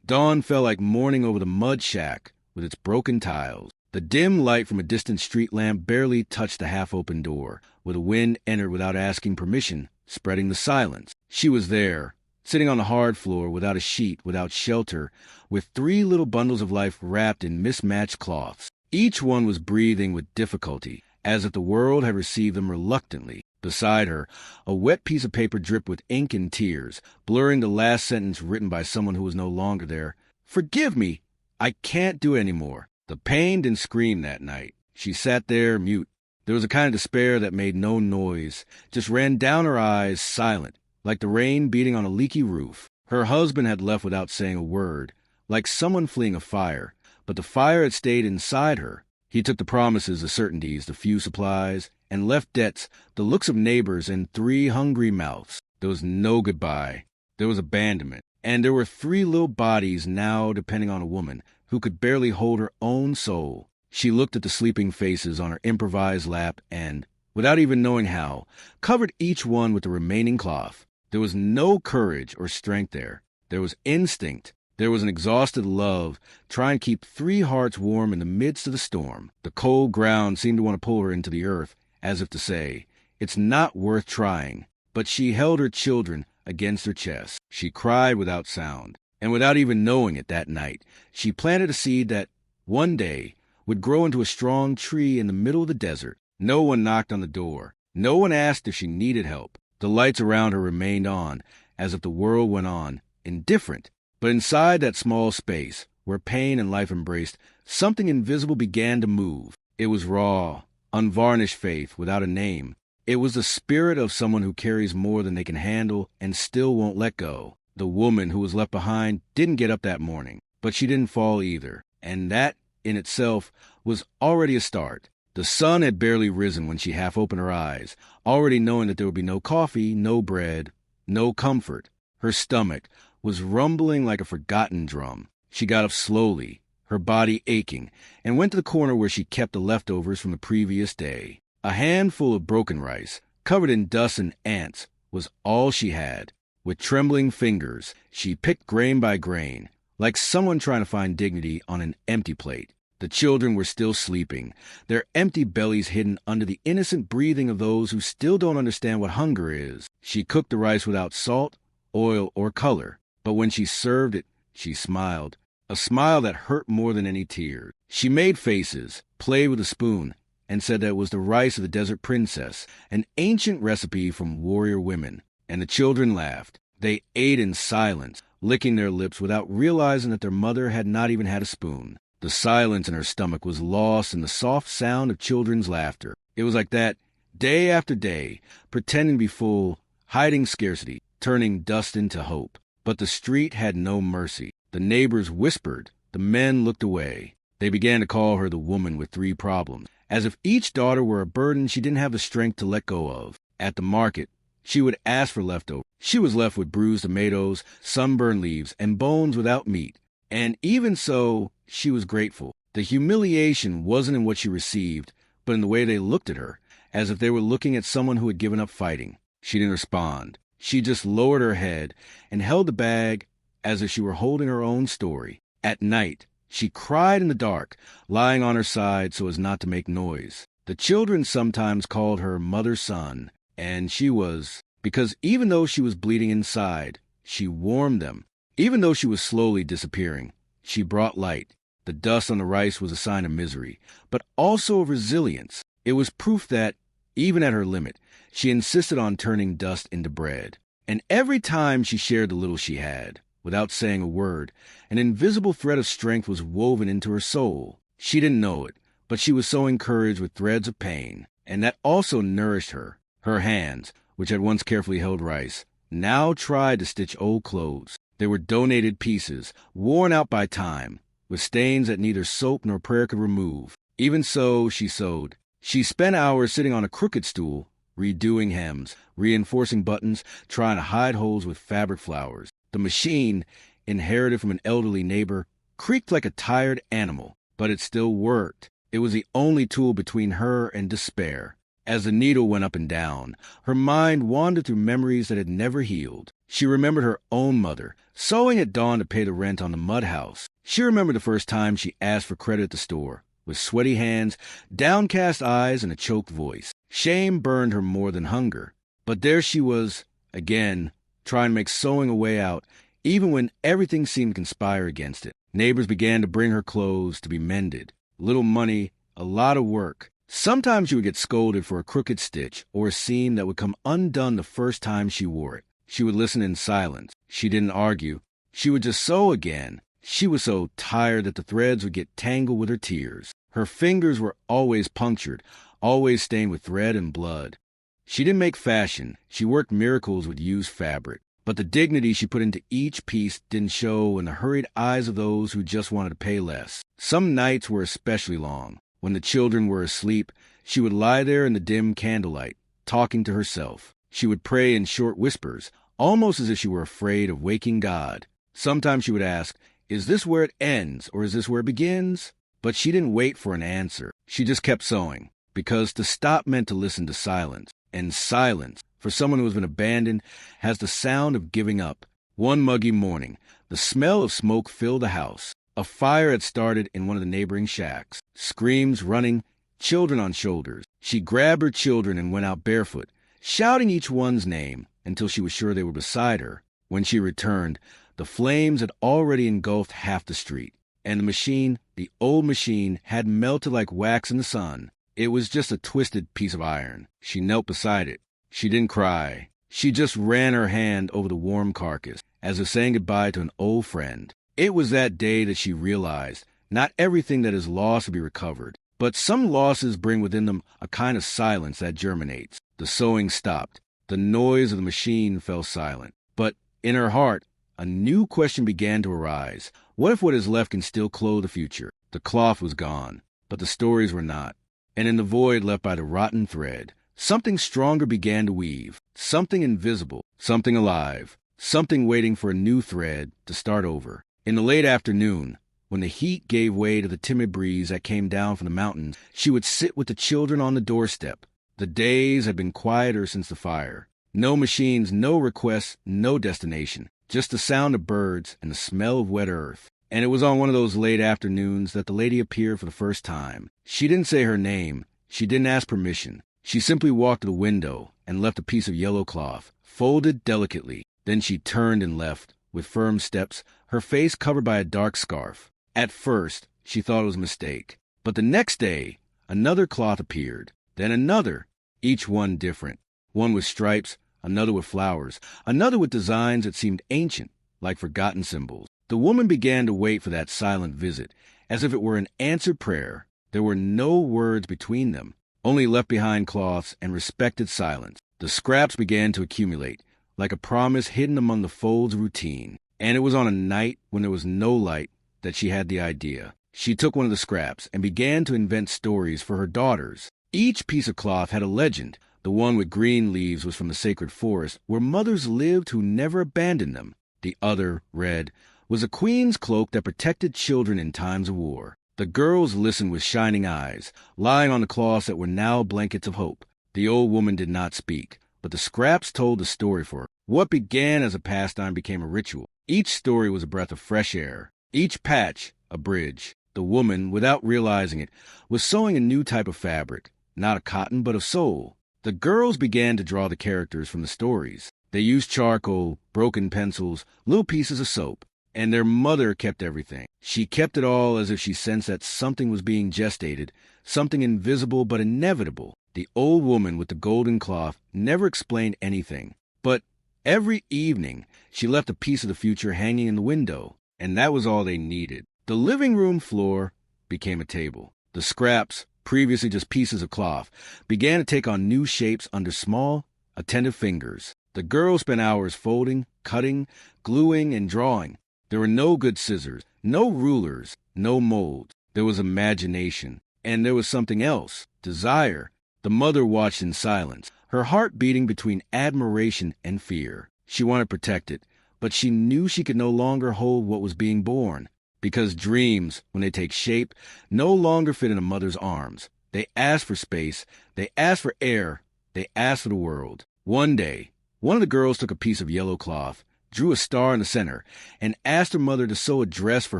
Dawn fell like morning over the mud shack with its broken tiles. The dim light from a distant street lamp barely touched the half-open door, where the wind entered without asking permission, spreading the silence. She was there, sitting on the hard floor, without a sheet, without shelter, with 3 little bundles of life wrapped in mismatched cloths. Each one was breathing with difficulty, as if the world had received them reluctantly. Beside her, a wet piece of paper dripped with ink and tears, blurring the last sentence written by someone who was no longer there. "Forgive me! I can't do it anymore." The pain didn't scream that night. She sat there, mute. There was a kind of despair that made no noise, just ran down her eyes, silent, like the rain beating on a leaky roof. Her husband had left without saying a word, like someone fleeing a fire, but the fire had stayed inside her. He took the promises, the certainties, the few supplies, and left debts, the looks of neighbors, and 3 hungry mouths. There was no goodbye. There was abandonment. And there were 3 little bodies now depending on a woman who could barely hold her own soul. She looked at the sleeping faces on her improvised lap and, without even knowing how, covered each one with the remaining cloth. There was no courage or strength there. There was instinct. There was an exhausted love, trying to keep 3 hearts warm in the midst of the storm. The cold ground seemed to want to pull her into the earth, as if to say, "It's not worth trying." But she held her children against her chest. She cried without sound, and without even knowing it that night, she planted a seed that, one day, would grow into a strong tree in the middle of the desert. No one knocked on the door. No one asked if she needed help. The lights around her remained on, as if the world went on, indifferent. But inside that small space, where pain and life embraced, something invisible began to move. It was raw, unvarnished faith without a name. It was the spirit of someone who carries more than they can handle and still won't let go. The woman who was left behind didn't get up that morning, but she didn't fall either. And that, in itself, was already a start. The sun had barely risen when she half opened her eyes, already knowing that there would be no coffee, no bread, no comfort. Her stomach was rumbling like a forgotten drum. She got up slowly, her body aching, and went to the corner where she kept the leftovers from the previous day. A handful of broken rice, covered in dust and ants, was all she had. With trembling fingers, she picked grain by grain, like someone trying to find dignity on an empty plate. The children were still sleeping, their empty bellies hidden under the innocent breathing of those who still don't understand what hunger is. She cooked the rice without salt, oil, or color, but when she served it, she smiled, a smile that hurt more than any tears. She made faces, played with a spoon, and said that it was the rice of the desert princess, an ancient recipe from warrior women. And the children laughed. They ate in silence, licking their lips without realizing that their mother had not even had a spoon. The silence in her stomach was lost in the soft sound of children's laughter. It was like that, day after day, pretending to be full, hiding scarcity, turning dust into hope. But the street had no mercy. The neighbors whispered. The men looked away. They began to call her the woman with 3 problems, as if each daughter were a burden she didn't have the strength to let go of. At the market, she would ask for leftovers. She was left with bruised tomatoes, sunburned leaves, and bones without meat. And even so, she was grateful. The humiliation wasn't in what she received, but in the way they looked at her, as if they were looking at someone who had given up fighting. She didn't respond. She just lowered her head and held the bag as if she were holding her own story. At night, she cried in the dark, lying on her side so as not to make noise. The children sometimes called her mother-son, and she was, because even though she was bleeding inside, she warmed them. Even though she was slowly disappearing, she brought light. The dust on the rice was a sign of misery, but also of resilience. It was proof that, even at her limit, she insisted on turning dust into bread. And every time she shared the little she had, without saying a word, an invisible thread of strength was woven into her soul. She didn't know it, but she was so encouraged with threads of pain, and that also nourished her. Her hands, which had once carefully held rice, now tried to stitch old clothes. They were donated pieces, worn out by time, with stains that neither soap nor prayer could remove. Even so, she sewed. She spent hours sitting on a crooked stool, redoing hems, reinforcing buttons, trying to hide holes with fabric flowers. The machine, inherited from an elderly neighbor, creaked like a tired animal, but it still worked. It was the only tool between her and despair. As the needle went up and down, her mind wandered through memories that had never healed. She remembered her own mother, sewing at dawn to pay the rent on the mud house. She remembered the first time she asked for credit at the store, with sweaty hands, downcast eyes, and a choked voice. Shame burned her more than hunger. But there she was, again, trying to make sewing a way out, even when everything seemed to conspire against it. Neighbors began to bring her clothes to be mended. Little money, a lot of work. Sometimes she would get scolded for a crooked stitch or a seam that would come undone the first time she wore it. She would listen in silence. She didn't argue. She would just sew again. She was so tired that the threads would get tangled with her tears. Her fingers were always punctured, always stained with thread and blood. She didn't make fashion. She worked miracles with used fabric. But the dignity she put into each piece didn't show in the hurried eyes of those who just wanted to pay less. Some nights were especially long. When the children were asleep, she would lie there in the dim candlelight, talking to herself. She would pray in short whispers, almost as if she were afraid of waking God. Sometimes she would ask, "Is this where it ends, or is this where it begins?" But she didn't wait for an answer. She just kept sewing, because to stop meant to listen to silence. And silence, for someone who has been abandoned, has the sound of giving up. One muggy morning, the smell of smoke filled the house. A fire had started in one of the neighboring shacks. Screams, running, children on shoulders. She grabbed her children and went out barefoot, shouting each one's name until she was sure they were beside her. When she returned, the flames had already engulfed half the street, and the machine, the old machine, had melted like wax in the sun. It was just a twisted piece of iron. She knelt beside it. She didn't cry. She just ran her hand over the warm carcass, as if saying goodbye to an old friend. It was that day that she realized not everything that is lost will be recovered, but some losses bring within them a kind of silence that germinates. The sewing stopped. The noise of the machine fell silent. But in her heart, a new question began to arise. What if what is left can still clothe the future? The cloth was gone, but the stories were not. And in the void left by the rotten thread, something stronger began to weave, something invisible, something alive, something waiting for a new thread to start over. In the late afternoon, when the heat gave way to the timid breeze that came down from the mountains, she would sit with the children on the doorstep. The days had been quieter since the fire. No machines, no requests, no destination, just the sound of birds and the smell of wet earth. And it was on one of those late afternoons that the lady appeared for the first time. She didn't say her name. She didn't ask permission. She simply walked to the window and left a piece of yellow cloth, folded delicately. Then she turned and left, with firm steps, her face covered by a dark scarf. At first, she thought it was a mistake. But the next day, another cloth appeared. Then another, each one different. One with stripes, another with flowers, another with designs that seemed ancient, like forgotten symbols. The woman began to wait for that silent visit, as if it were an answered prayer. There were no words between them, only left behind cloths and respected silence. The scraps began to accumulate, like a promise hidden among the folds of routine. And it was on a night when there was no light that she had the idea. She took one of the scraps and began to invent stories for her daughters. Each piece of cloth had a legend. The one with green leaves was from the sacred forest, where mothers lived who never abandoned them. The other, red, was a queen's cloak that protected children in times of war. The girls listened with shining eyes, lying on the cloths that were now blankets of hope. The old woman did not speak, but the scraps told the story for her. What began as a pastime became a ritual. Each story was a breath of fresh air, each patch a bridge. The woman, without realizing it, was sewing a new type of fabric, not of cotton but of soul. The girls began to draw the characters from the stories. They used charcoal, broken pencils, little pieces of soap. And their mother kept everything. She kept it all as if she sensed that something was being gestated, something invisible but inevitable. The old woman with the golden cloth never explained anything. But every evening, she left a piece of the future hanging in the window, and that was all they needed. The living room floor became a table. The scraps, previously just pieces of cloth, began to take on new shapes under small, attentive fingers. The girls spent hours folding, cutting, gluing, and drawing. There were no good scissors, no rulers, no molds. There was imagination. And there was something else, desire. The mother watched in silence, her heart beating between admiration and fear. She wanted to protect it, but she knew she could no longer hold what was being born. Because dreams, when they take shape, no longer fit in a mother's arms. They asked for space. They asked for air. They asked for the world. One day, one of the girls took a piece of yellow cloth, drew a star in the center, and asked her mother to sew a dress for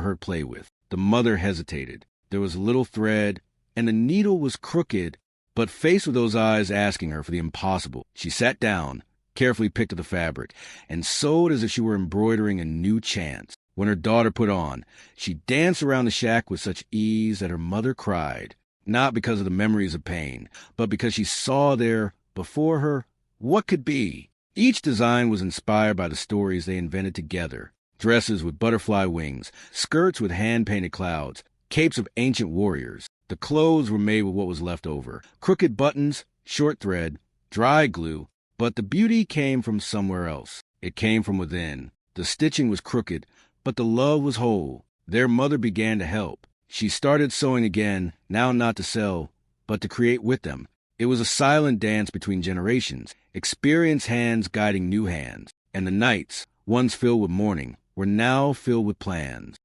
her to play with. The mother hesitated. There was a little thread, and the needle was crooked, but faced with those eyes asking her for the impossible, she sat down, carefully picked at the fabric, and sewed as if she were embroidering a new chance. When her daughter put on, she danced around the shack with such ease that her mother cried, not because of the memories of pain, but because she saw there, before her, what could be. Each design was inspired by the stories they invented together. Dresses with butterfly wings, skirts with hand-painted clouds, capes of ancient warriors. The clothes were made with what was left over. Crooked buttons, short thread, dry glue, but the beauty came from somewhere else. It came from within. The stitching was crooked, but the love was whole. Their mother began to help. She started sewing again, now not to sell, but to create with them. It was a silent dance between generations, experienced hands guiding new hands, and the nights, once filled with mourning, were now filled with plans.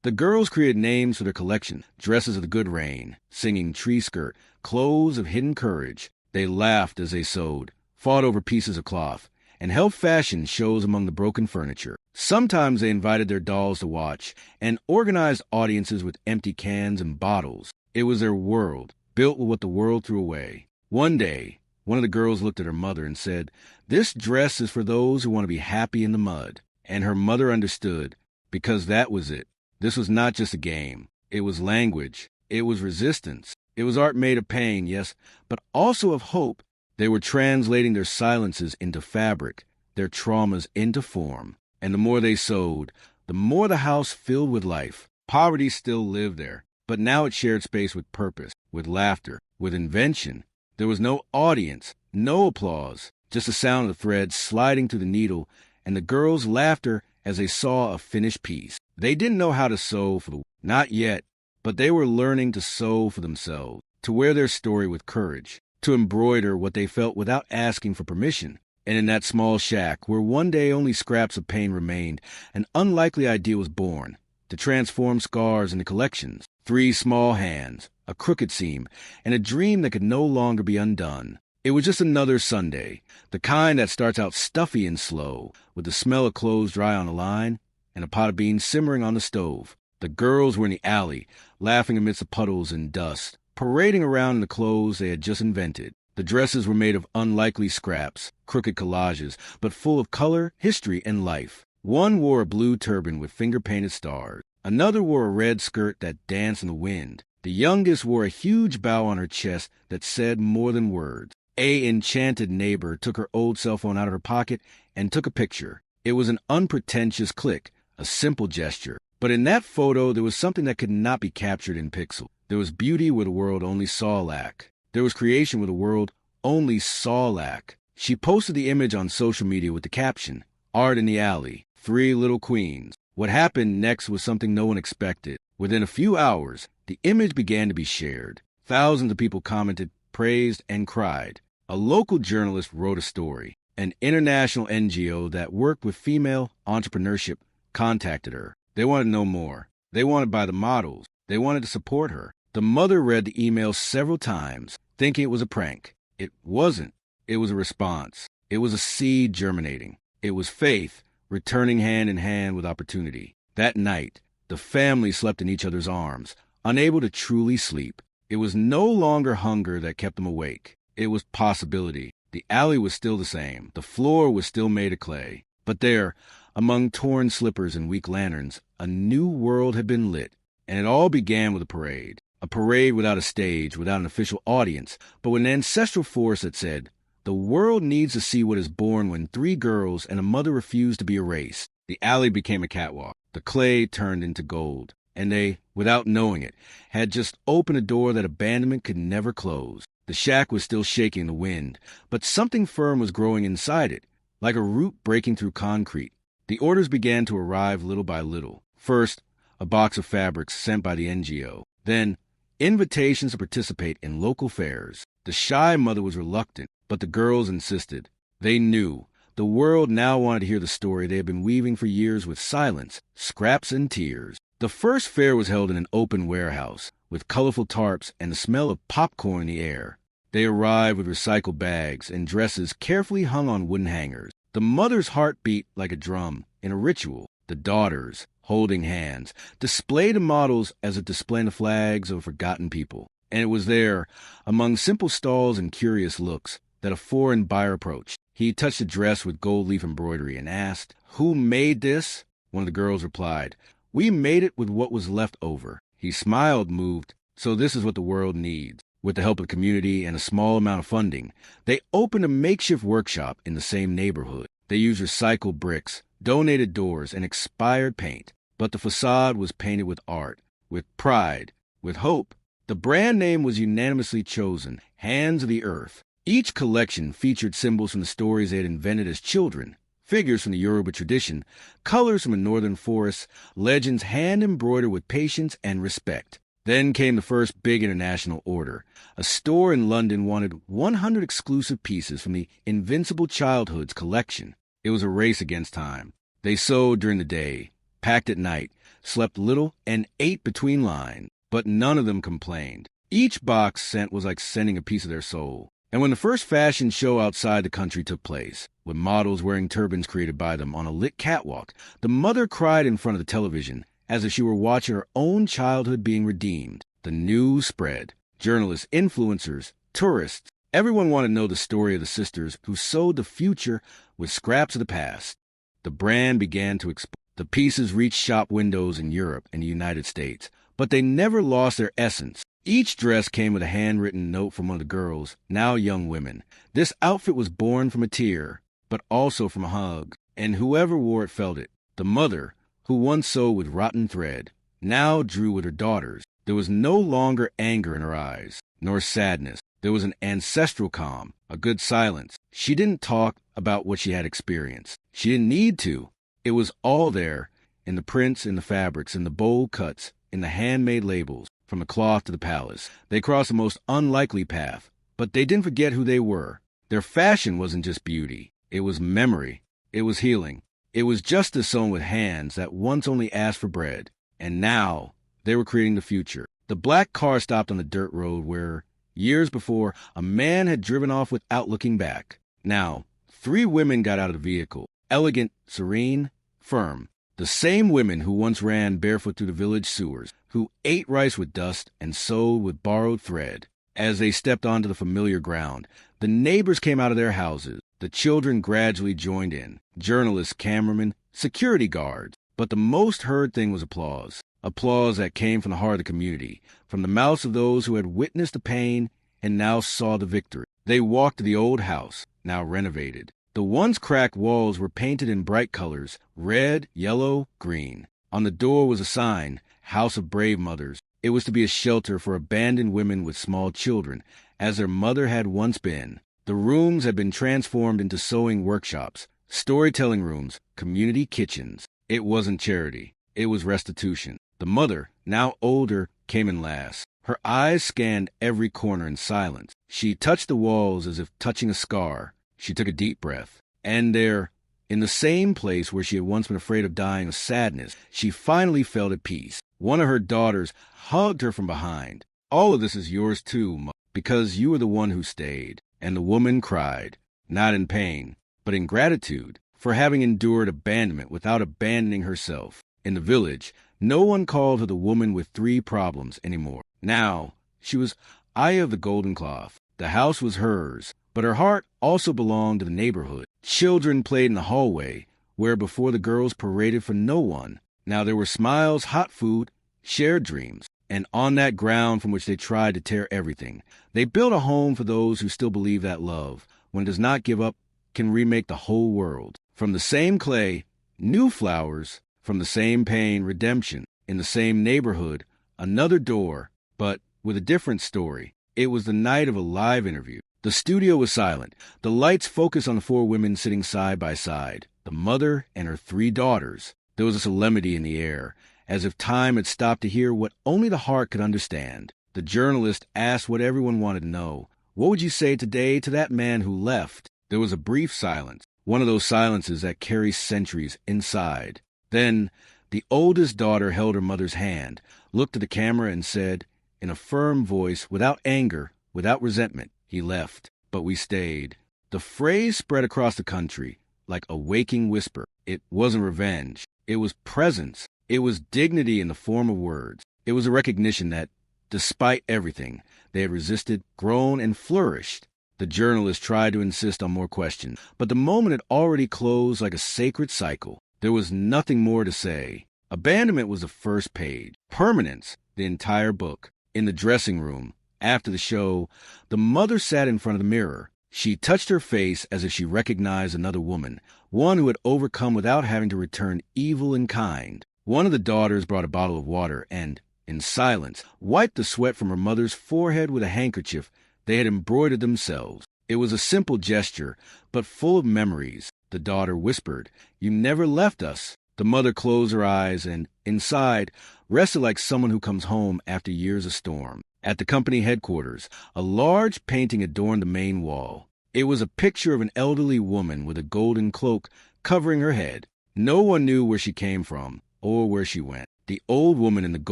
The girls created names for their collection, dresses of the good rain, singing tree skirt, clothes of hidden courage. They laughed as they sewed, fought over pieces of cloth, and held fashion shows among the broken furniture. Sometimes they invited their dolls to watch, and organized audiences with empty cans and bottles. It was their world, built with what the world threw away. One day, one of the girls looked at her mother and said, "This dress is for those who want to be happy in the mud." And her mother understood, because that was it. This was not just a game. It was language. It was resistance. It was art made of pain, yes, but also of hope. They were translating their silences into fabric, their traumas into form. And the more they sewed, the more the house filled with life. Poverty still lived there, but now it shared space with purpose, with laughter, with invention. There was no audience, no applause, just the sound of the thread sliding through the needle and the girls' laughter as they saw a finished piece. They didn't know how to sew for the world, not yet, but they were learning to sew for themselves, to wear their story with courage, to embroider what they felt without asking for permission. And in that small shack, where one day only scraps of pain remained, an unlikely idea was born, to transform scars into collections. 3 small hands, a crooked seam, and a dream that could no longer be undone. It was just another Sunday, the kind that starts out stuffy and slow, with the smell of clothes dry on the line, and a pot of beans simmering on the stove. The girls were in the alley, laughing amidst the puddles and dust, parading around in the clothes they had just invented. The dresses were made of unlikely scraps, crooked collages, but full of color, history, and life. One wore a blue turban with finger-painted stars. Another wore a red skirt that danced in the wind. The youngest wore a huge bow on her chest that said more than words. A enchanted neighbor took her old cell phone out of her pocket and took a picture. It was an unpretentious click, a simple gesture. But in that photo, there was something that could not be captured in pixels. There was beauty where the world only saw lack. There was creation where the world only saw lack. She posted the image on social media with the caption, "Art in the Alley, 3 little queens." What happened next was something no one expected. Within a few hours, the image began to be shared. Thousands of people commented, praised, and cried. A local journalist wrote a story. An international NGO that worked with female entrepreneurship contacted her. They wanted to know more. They wanted to buy the models. They wanted to support her. The mother read the email several times, thinking it was a prank. It wasn't. It was a response. It was a seed germinating. It was faith, returning hand in hand with opportunity. That night, the family slept in each other's arms, unable to truly sleep. It was no longer hunger that kept them awake. It was possibility. The alley was still the same. The floor was still made of clay. But there, among torn slippers and weak lanterns, a new world had been lit. And it all began with a parade. A parade without a stage, without an official audience, but with an ancestral force that said, "The world needs to see what is born when 3 girls and a mother refuse to be erased." The alley became a catwalk. The clay turned into gold. And they, without knowing it, had just opened a door that abandonment could never close. The shack was still shaking in the wind, but something firm was growing inside it, like a root breaking through concrete. The orders began to arrive little by little. First, a box of fabrics sent by the NGO. Then, invitations to participate in local fairs. The shy mother was reluctant, but the girls insisted. They knew. The world now wanted to hear the story they had been weaving for years with silence, scraps, and tears. The first fair was held in an open warehouse, with colorful tarps and the smell of popcorn in the air. They arrived with recycled bags and dresses carefully hung on wooden hangers. The mother's heart beat like a drum in a ritual. The daughters, holding hands, displayed the models as if displaying the flags of forgotten people. And it was there, among simple stalls and curious looks, that a foreign buyer approached. He touched the dress with gold leaf embroidery and asked, "Who made this?" One of the girls replied, "We made it with what was left over." He smiled, moved. So this is what the world needs. With the help of the community and a small amount of funding, they opened a makeshift workshop in the same neighborhood. They used recycled bricks, donated doors, and expired paint. But the facade was painted with art, with pride, with hope. The brand name was unanimously chosen, Hands of the Earth. Each collection featured symbols from the stories they had invented as children, figures from the Yoruba tradition, colors from a northern forest, legends hand-embroidered with patience and respect. Then came the first big international order. A store in London wanted 100 exclusive pieces from the Invincible Childhood's collection. It was a race against time. They sewed during the day, packed at night, slept little, and ate between lines. But none of them complained. Each box sent was like sending a piece of their soul. And when the first fashion show outside the country took place, with models wearing turbans created by them on a lit catwalk, the mother cried in front of the television as if she were watching her own childhood being redeemed. The news spread. Journalists, influencers, tourists, everyone wanted to know the story of the sisters who sewed the future with scraps of the past. The brand began to explode. The pieces reached shop windows in Europe and the United States, but they never lost their essence. Each dress came with a handwritten note from one of the girls, now young women. This outfit was born from a tear, but also from a hug, and whoever wore it felt it. The mother, who once sewed with rotten thread, now drew with her daughters. There was no longer anger in her eyes, nor sadness. There was an ancestral calm, a good silence. She didn't talk about what she had experienced. She didn't need to. It was all there, in the prints, in the fabrics, in the bold cuts, in the handmade labels, from the cloth to the palace. They crossed the most unlikely path, but they didn't forget who they were. Their fashion wasn't just beauty. It was memory. It was healing. It was justice sewn with hands that once only asked for bread. And now, they were creating the future. The black car stopped on the dirt road where, years before, a man had driven off without looking back. Now, 3 women got out of the vehicle, elegant, serene, firm. The same women who once ran barefoot through the village sewers, who ate rice with dust and sewed with borrowed thread. As they stepped onto the familiar ground, the neighbors came out of their houses. The children gradually joined in, journalists, cameramen, security guards. But the most heard thing was applause. Applause that came from the heart of the community, from the mouths of those who had witnessed the pain and now saw the victory. They walked to the old house, now renovated. The once cracked walls were painted in bright colors, red, yellow, green. On the door was a sign, House of Brave Mothers. It was to be a shelter for abandoned women with small children, as their mother had once been. The rooms had been transformed into sewing workshops, storytelling rooms, community kitchens. It wasn't charity. It was restitution. The mother, now older, came in last. Her eyes scanned every corner in silence. She touched the walls as if touching a scar. She took a deep breath. And there, in the same place where she had once been afraid of dying of sadness, she finally felt at peace. One of her daughters hugged her from behind. "All of this is yours too, Mother, because you were the one who stayed." And the woman cried, not in pain, but in gratitude for having endured abandonment without abandoning herself. In the village, no one called her the woman with 3 problems anymore. Now, she was Aya of the Golden Cloth. The house was hers, but her heart also belonged to the neighborhood. Children played in the hallway, where before the girls paraded for no one. Now there were smiles, hot food, shared dreams. And on that ground from which they tried to tear everything, they built a home for those who still believe that love, when it does not give up, can remake the whole world. From the same clay, new flowers. From the same pain, redemption. In the same neighborhood, another door, but with a different story. It was the night of a live interview. The studio was silent. The lights focused on the 4 women sitting side by side, the mother and her 3 daughters. There was a solemnity in the air, as if time had stopped to hear what only the heart could understand. The journalist asked what everyone wanted to know. "What would you say today to that man who left?" There was a brief silence, one of those silences that carry centuries inside. Then the oldest daughter held her mother's hand, looked at the camera and said, in a firm voice, without anger, without resentment. He left, but we stayed. The phrase spread across the country like a waking whisper. It wasn't revenge. It was presence. It was dignity in the form of words. It was a recognition that, despite everything, they had resisted, grown, and flourished. The journalist tried to insist on more questions, but the moment had already closed like a sacred cycle. There was nothing more to say. Abandonment was the first page. Permanence, the entire book. In the dressing room, after the show, the mother sat in front of the mirror. She touched her face as if she recognized another woman, one who had overcome without having to return evil and kind. One of the daughters brought a bottle of water and, in silence, wiped the sweat from her mother's forehead with a handkerchief they had embroidered themselves. It was a simple gesture, but full of memories. The daughter whispered, "You never left us." The mother closed her eyes and, inside, rested like someone who comes home after years of storm. At the company headquarters, a large painting adorned the main wall. It was a picture of an elderly woman with a golden cloak covering her head. No one knew where she came from or where she went. The old woman in the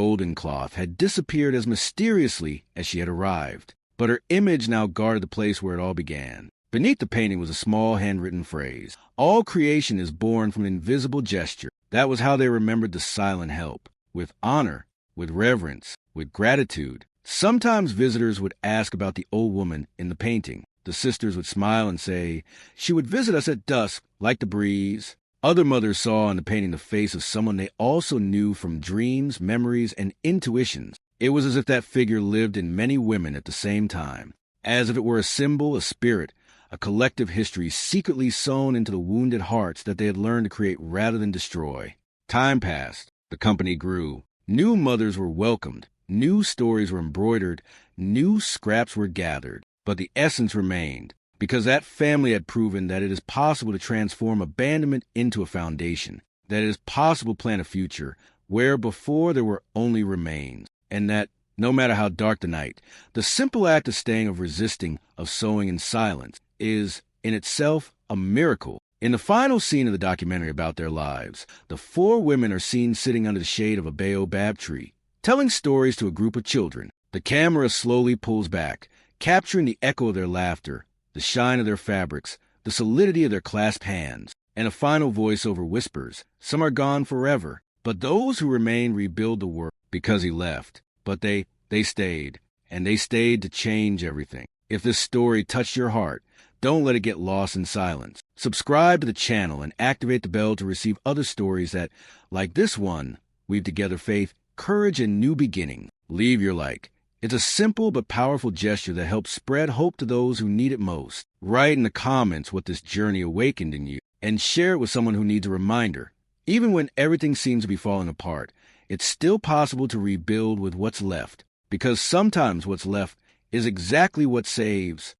golden cloth had disappeared as mysteriously as she had arrived, but her image now guarded the place where it all began. Beneath the painting was a small handwritten phrase. All creation is born from an invisible gesture. That was how they remembered the silent help. With honor, with reverence, with gratitude. Sometimes visitors would ask about the old woman in the painting. The sisters would smile and say, "She would visit us at dusk, like the breeze." Other mothers saw in the painting the face of someone they also knew from dreams, memories, and intuitions. It was as if that figure lived in many women at the same time, as if it were a symbol, a spirit, a collective history secretly sewn into the wounded hearts that they had learned to create rather than destroy. Time passed. The company grew. New mothers were welcomed. New stories were embroidered. New scraps were gathered. But the essence remained, because that family had proven that it is possible to transform abandonment into a foundation, that it is possible to plan a future where before there were only remains, and that, no matter how dark the night, the simple act of staying, of resisting, of sowing in silence, is, in itself, a miracle. In the final scene of the documentary about their lives, the four women are seen sitting under the shade of a baobab tree, telling stories to a group of children. The camera slowly pulls back, capturing the echo of their laughter, the shine of their fabrics, the solidity of their clasped hands, and a final voiceover whispers, "Some are gone forever, but those who remain rebuild the world," because he left. But they stayed, and they stayed to change everything. If this story touched your heart, don't let it get lost in silence. Subscribe to the channel and activate the bell to receive other stories that, like this one, weave together faith, courage, and new beginnings. Leave your like. It's a simple but powerful gesture that helps spread hope to those who need it most. Write in the comments what this journey awakened in you, and share it with someone who needs a reminder. Even when everything seems to be falling apart, it's still possible to rebuild with what's left, because sometimes what's left is exactly what saves